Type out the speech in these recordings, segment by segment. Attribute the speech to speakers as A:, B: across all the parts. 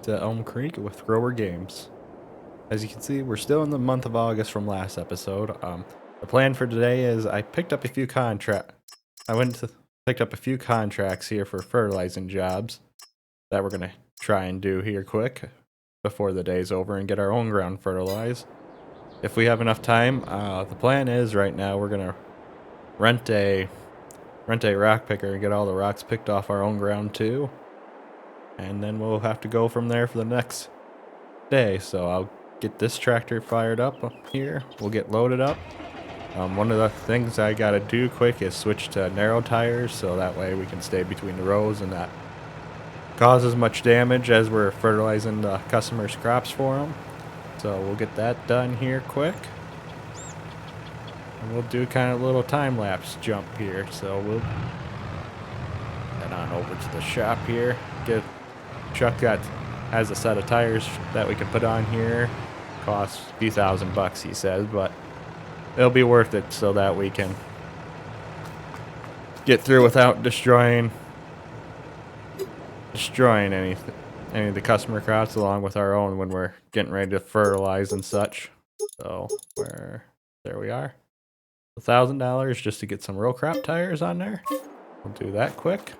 A: to Elm Creek with Grober Games. As you can see, we're still in the month of August from last episode. The plan for today is I picked up a few picked up a few contracts here for fertilizing jobs that we're gonna try and do here quick before the day's over and get our own ground fertilized. If we have enough time, the plan is right now we're gonna rent a rock picker and get all the rocks picked off our own ground too. And then we'll have to go from there for the next day. So I'll get this tractor fired up here. We'll get loaded up. One of the things I gotta do quick is switch to narrow tires so that way we can stay between the rows and not cause as much damage as we're fertilizing the customers' crops for them. So we'll get that done here quick. And we'll do kind of a little time-lapse jump here. So we'll head on over to the shop here. Chuck has a set of tires that we can put on here. Costs a few $1,000, he says, but it'll be worth it so that we can get through without destroying any of the customer crops along with our own when we're getting ready to fertilize and such. So there we are. $1,000 just to get some row crop tires on there. We'll do that quick.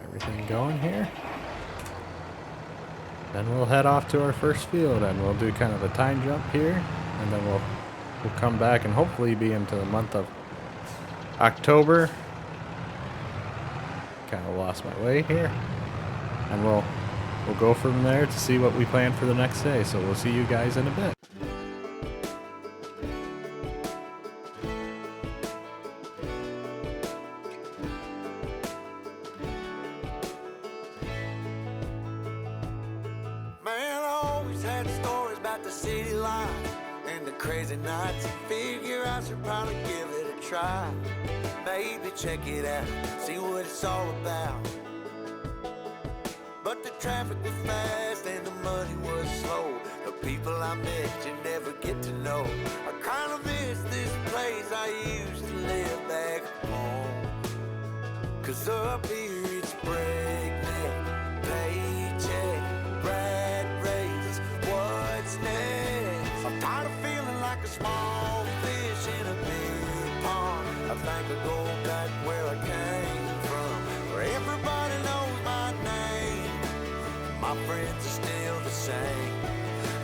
A: Everything going here. Then we'll head off to our first field and we'll do kind of a time jump here, and then we'll come back and hopefully be into the month of October. Kind of lost my way here, and we'll go from there to see what we plan for the next day. So we'll see you guys in a bit.
B: Had stories about the city life and the crazy nights. Figure I should probably give it a try. Maybe check it out, see what it's all about. But the traffic was fast and the money was slow. The people I met you never get to know. I kinda miss this place I used to live back home. 'Cause up here it's breakneck, paycheck, rat race. What's next? I'm tired of feeling like a small fish in a big pond. I think I'll go back where I came from, where everybody knows my name. My friends are still the same.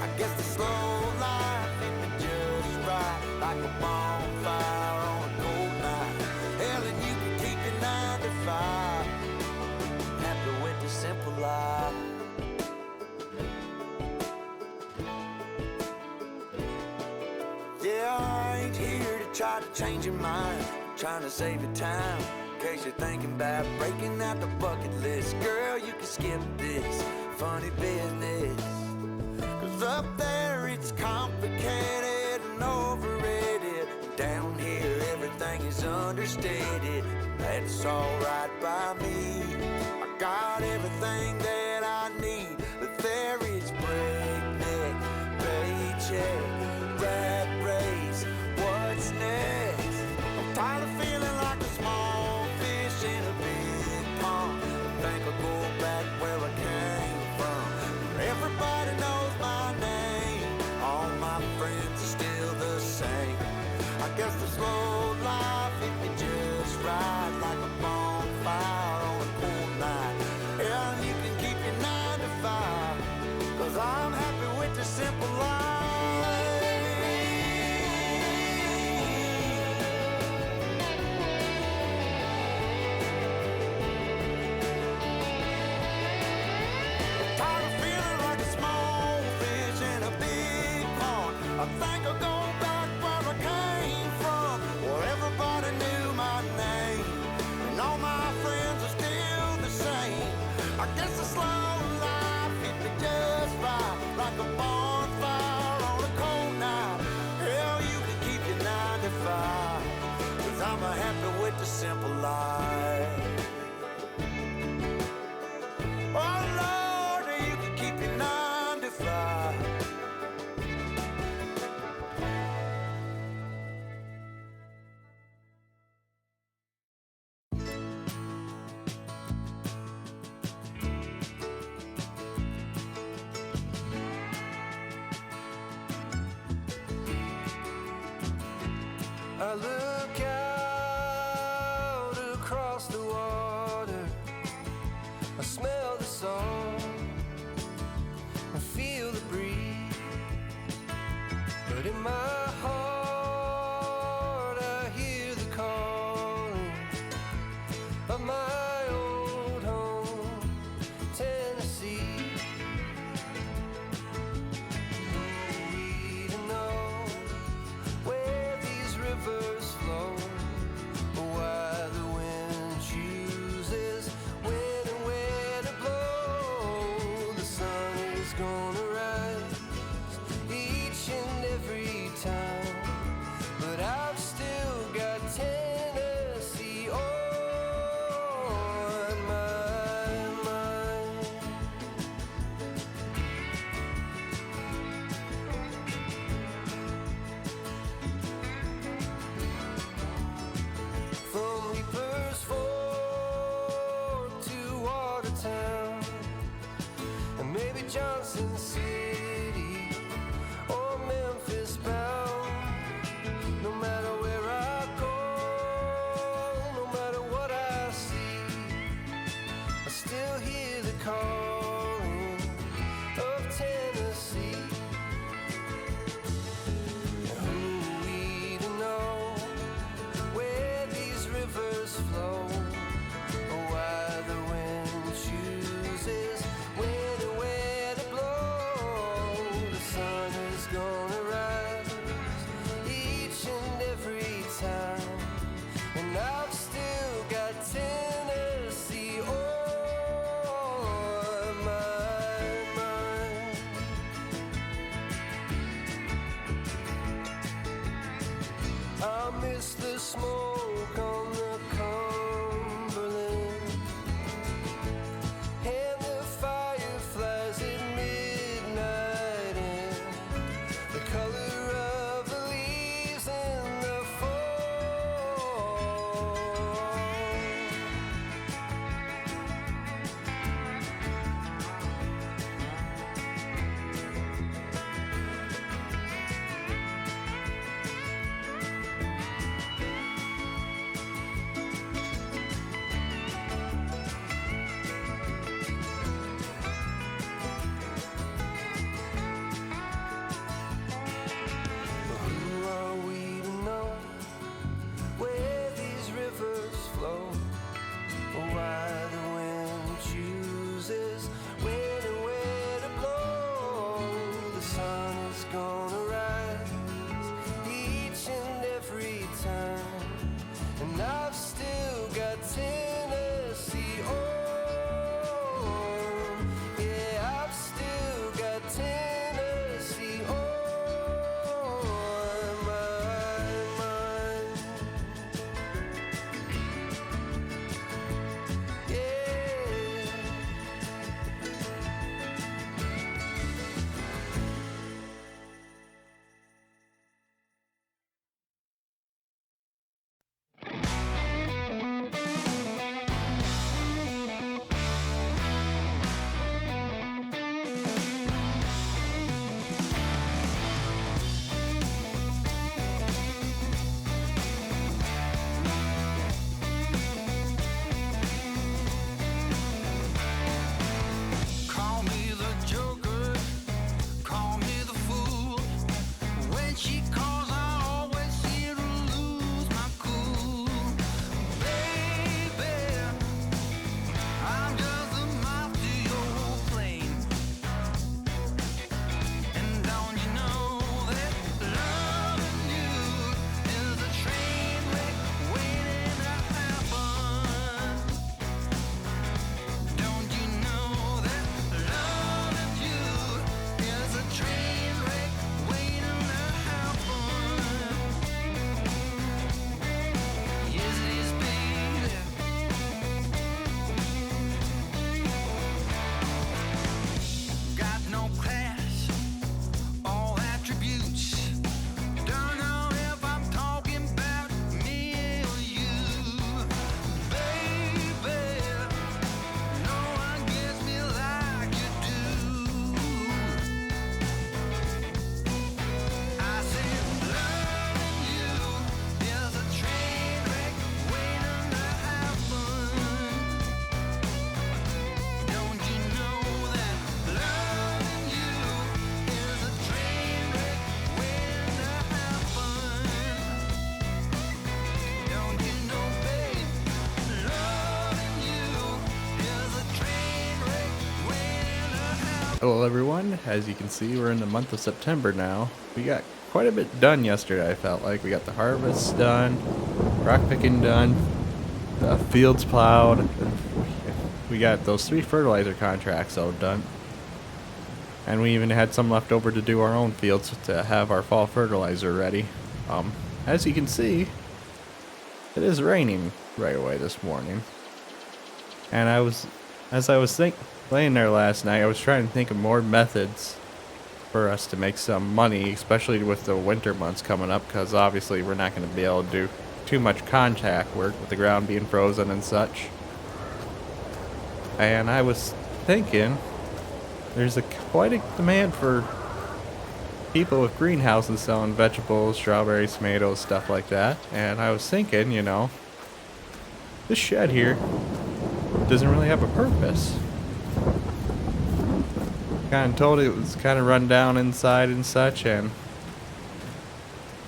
B: I guess the slow life hit me just right, like a bonfire on a cold night. Hell, and you can keep your 9 to 5. Happy with the simple life. Yeah, I ain't here to try to change your mind. I'm trying to save your time, in case you're thinking about breaking out the bucket list. Girl, you can skip this funny business. 'Cause up there it's complicated and overrated. Down here everything is understated. That's alright by me. I got everything that I need, but there is breakneck, paycheck, rat race. What's next? I'm tired of feeling like a small fish in a big pond. I think I'll go back where I came from, where everybody knows my name. All my friends are still the same. I guess the slow life hit me just right, like a bonfire on a cool night. Yeah, you can keep your 9 to 5, 'cause I'm happy with the simple life. Tired of feeling like a small fish in a big pond. I think I'll go back where I came from, where everybody knew my name, and all my friends are still the same. I guess the slow life hit me just right, like a bonfire on a cold night. Hell, you can keep your 9 to 5, 'cause I'm happy with the simple life. Oh Lord, you can keep your 9 to 5. I look out across the water, I smell the salt, I feel the breeze, but in my heart I hear the calling of my old home, Tennessee. We don't know where these rivers flow, or why the wind chooses when and where to blow. The sun is gonna rise each and every time, but I've still got Tennessee on my mind. From Reaper's Fork to Watertown, and maybe Johnson City or Memphis bound. No matter where I go, no matter what I see, I still hear the calling of Tennessee. Who we to know where these rivers flow, or why the wind chooses when and where to blow. The sun is gonna rise each and every time, and I've still got Tennessee on my mind. I miss the smoke on the Cumberland and the fireflies at midnight, and the color of the leaves in the fall.
A: Hello everyone, as you can see we're in the month of September now. We got quite a bit done yesterday, I felt like. We got the harvest done, rock picking done, the fields plowed, and we got those 3 fertilizer contracts all done. And we even had some left over to do our own fields to have our fall fertilizer ready. As you can see, it is raining right away this morning. And as I was laying there last night, I was trying to think of more methods for us to make some money, especially with the winter months coming up, because obviously we're not going to be able to do too much contact work with the ground being frozen and such. And I was thinking, there's quite a demand for people with greenhouses selling vegetables, strawberries, tomatoes, stuff like that. And I was thinking, this shed here doesn't really have a purpose. Kind of told it was kind of run down inside and such, and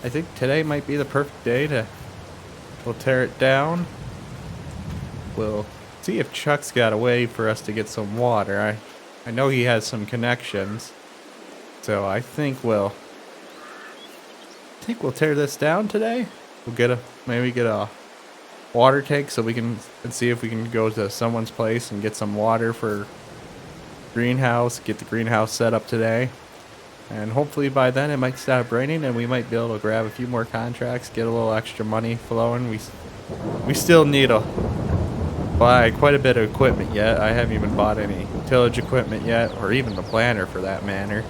A: I think today might be the perfect day we'll tear it down. We'll see if Chuck's got a way for us to get some water. I know he has some connections, so I think we'll tear this down today. We'll maybe get a water tank so we can see if we can go to someone's place and get some water for greenhouse, get the greenhouse set up today. And hopefully by then it might stop raining and we might be able to grab a few more contracts, get a little extra money flowing. We still need to buy quite a bit of equipment yet. I haven't even bought any tillage equipment yet, or even the planter for that matter.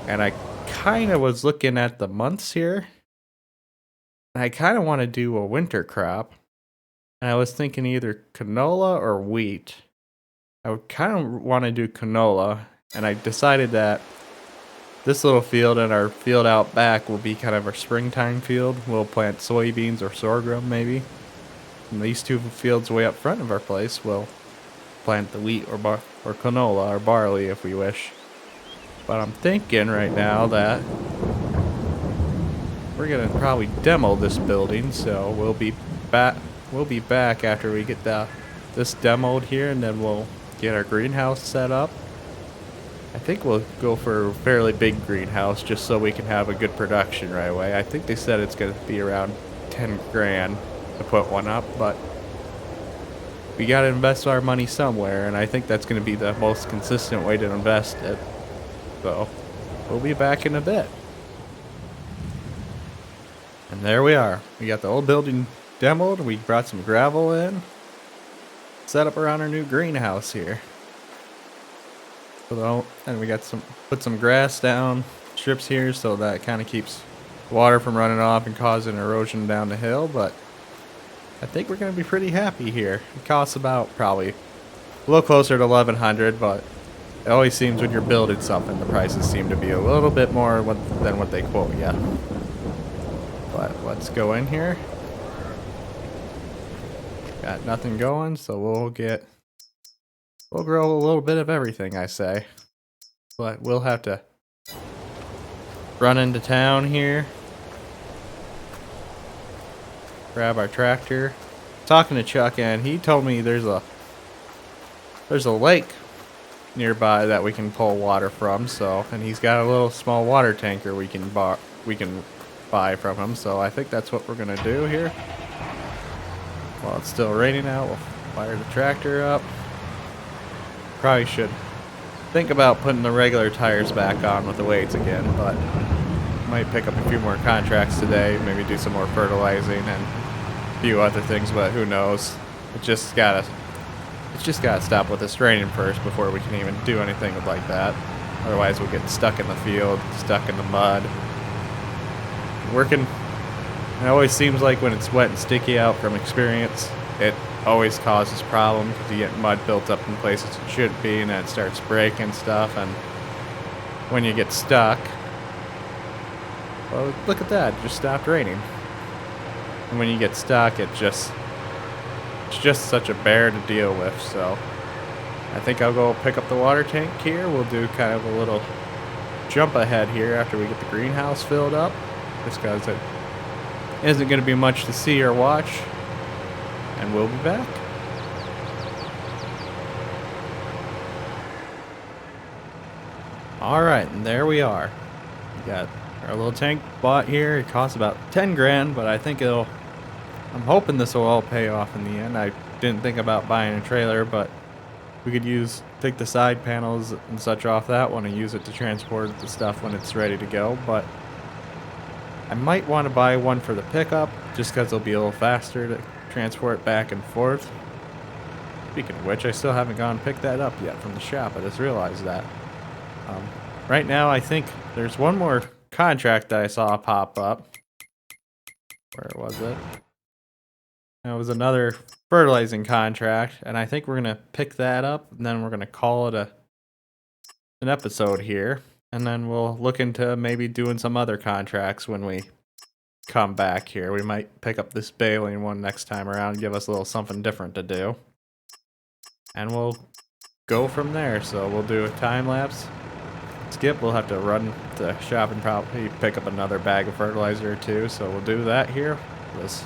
A: And I kind of was looking at the months here. I kind of want to do a winter crop. And I was thinking either canola or wheat. I would kind of want to do canola, and I decided that this little field and our field out back will be kind of our springtime field. We'll plant soybeans or sorghum maybe. And these 2 fields way up front of our place, we'll plant the wheat or canola or barley if we wish. But I'm thinking right now that we're gonna probably demo this building, so we'll be back after we get this demoed here, and then we'll get our greenhouse set up. I think we'll go for a fairly big greenhouse just so we can have a good production right away. I think they said it's going to be around 10 grand to put one up, but we got to invest our money somewhere, and I think that's going to be the most consistent way to invest it. So we'll be back in a bit. And there we are. We got the old building demoed. We brought some gravel in, set up around our new greenhouse here. And we got put some grass down strips here so that kind of keeps water from running off and causing erosion down the hill. But I think we're going to be pretty happy here. It costs about probably a little closer to $1,100, but it always seems when you're building something, the prices seem to be a little bit more than what they quote you. But let's go in here. Got nothing going, so we'll grow a little bit of everything, I say. But we'll have to run into town here. Grab our tractor. Talking to Chuck, and he told me there's a lake nearby that we can pull water from, and he's got a little small water tanker we can buy from him, so I think that's what we're gonna do here. While it's still raining out, we'll fire the tractor up. Probably should think about putting the regular tires back on with the weights again, but might pick up a few more contracts today, maybe do some more fertilizing and a few other things, but who knows. It's just gotta stop with this raining first before we can even do anything like that. Otherwise we'll get stuck in the field, stuck in the mud. It always seems like when it's wet and sticky out, from experience, it always causes problems because you get mud built up in places it shouldn't be, and then it starts breaking stuff, and when you get stuck, well, look at that, it just stopped raining. And when you get stuck, it's just such a bear to deal with. So I think I'll go pick up the water tank here. We'll do kind of a little jump ahead here after we get the greenhouse filled up, just because it isn't going to be much to see or watch, and we'll be back. Alright, and there we are. We got our little tank bought here. It costs about 10 grand, but I think I'm hoping this will all pay off in the end. I didn't think about buying a trailer, but we could take the side panels and such off that one and use it to transport the stuff when it's ready to go. But I might want to buy one for the pickup, just because it'll be a little faster to transport back and forth. Speaking of which, I still haven't gone and picked that up yet from the shop. I just realized that. Right now, I think there's one more contract that I saw pop up. Where was it? It was another fertilizing contract, and I think we're going to pick that up, and then we're going to call it an episode here, and then we'll look into maybe doing some other contracts when we come back here. We might pick up this baling one next time around, give us a little something different to do, and we'll go from there. So we'll do a time lapse. Skip, we'll have to run to the shop and probably pick up another bag of fertilizer or two, so we'll do that here. Let's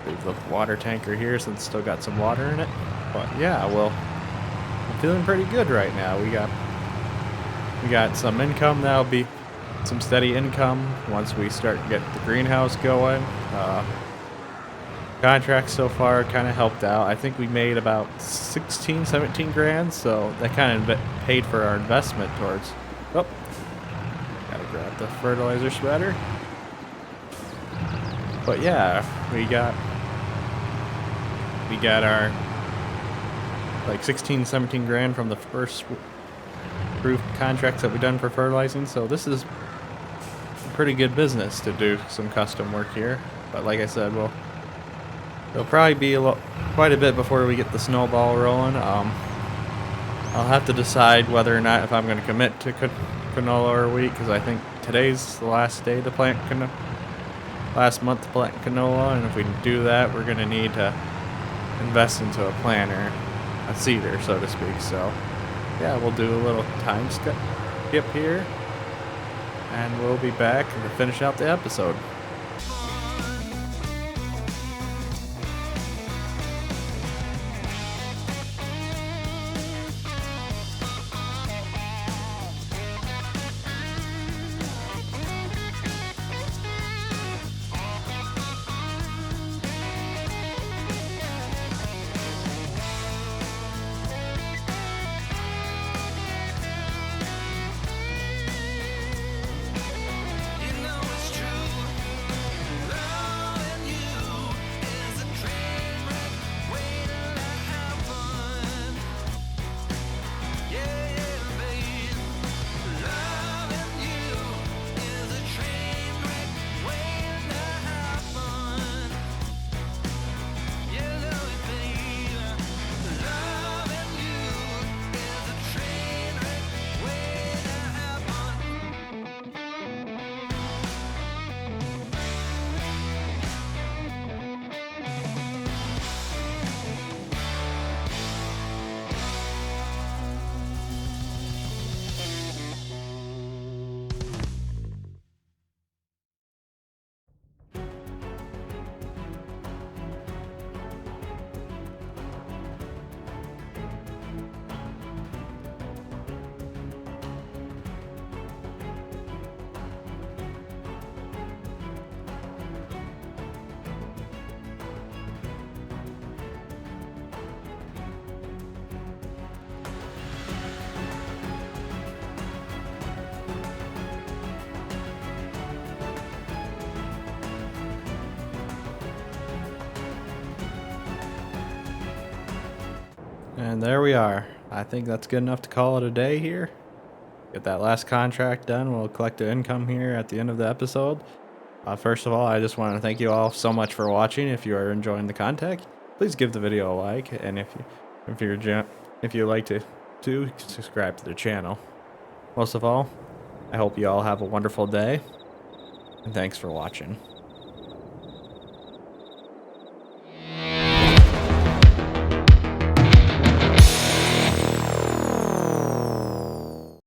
A: leave the water tanker here since it's still got some water in it. But yeah, I'm feeling pretty good right now. We got some income. That'll be some steady income once we start to get the greenhouse going. Contracts so far kind of helped out. I think we made about 16, 17 grand, so that kind of paid for our investment towards. Oh, gotta grab the fertilizer spreader. But yeah, we got our like 16, 17 grand from the first roof contracts that we done for fertilizing. So this is a pretty good business to do some custom work here. But like I said, it'll probably be quite a bit before we get the snowball rolling. I'll have to decide whether or not if I'm going to commit to canola or wheat, because I think today's the last day to plant last month to plant canola, and if we do that, we're going to need to invest into a planter, a seeder, so to speak. So yeah, we'll do a little time skip here, and we'll be back to finish out the episode. And there we are. I think that's good enough to call it a day here. Get that last contract done. We'll collect the income here at the end of the episode. First of all, I just want to thank you all so much for watching. If you are enjoying the content, please give the video a like, and if you like to subscribe to the channel. Most of all, I hope you all have a wonderful day, and thanks for watching.